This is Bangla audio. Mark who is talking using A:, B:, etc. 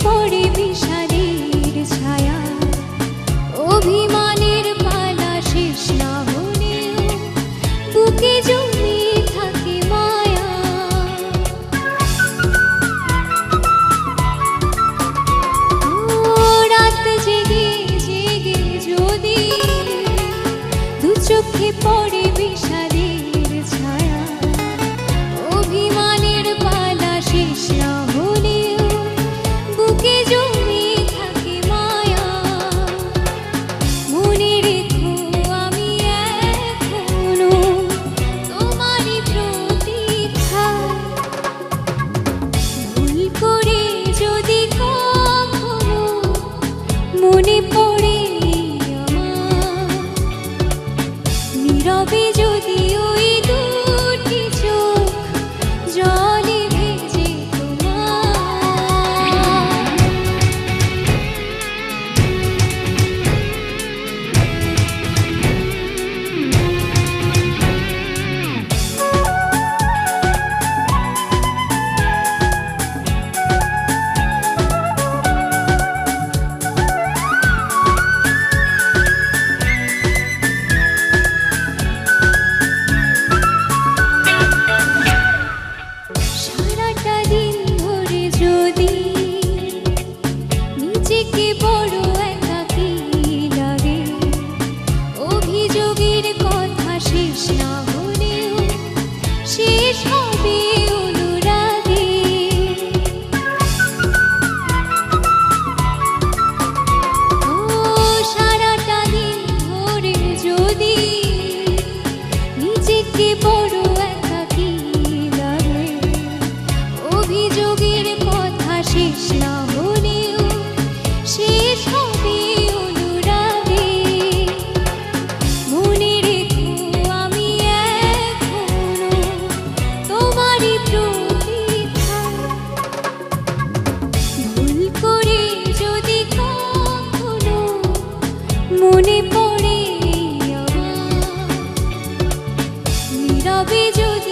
A: পড়ে বিষাদের ছায়া, অভিমানের পালা শেষ না হলেও বুকে জমে থাকে মায়া। রাত জেগে জেগে যদি দু চোখে পড়ে বিষাদের ছায়া, অভিমানের পালা শেষ না হলেও বুকে জমে থাকে মায়া। মনে রেখো আমি এখনো তোমারই প্রতীক্ষায়, ভুল করে যদি কখনো মনে পড়ে আমার, নীরবে যদি ওই দুটি চোখ জলে ভেজে সারাটা দিন ধরে যদি নিজেকে বড় একাকী লাগে, অভিযোগের কথা শেষ না হলেও শেষ হবে অনুরাগে। ও সারাটা দিন ধরে যদি নিজেকে বড় একাকী লাগে, অভিযোগের কথা শেষ না হলেও শেষ হবে অনুরাগে। মনে রেখো আমি এখনো তোমারই প্রতীক্ষায়, ভুল করে যদি কখনো মনে পড়ে আমার, নীরবে যদি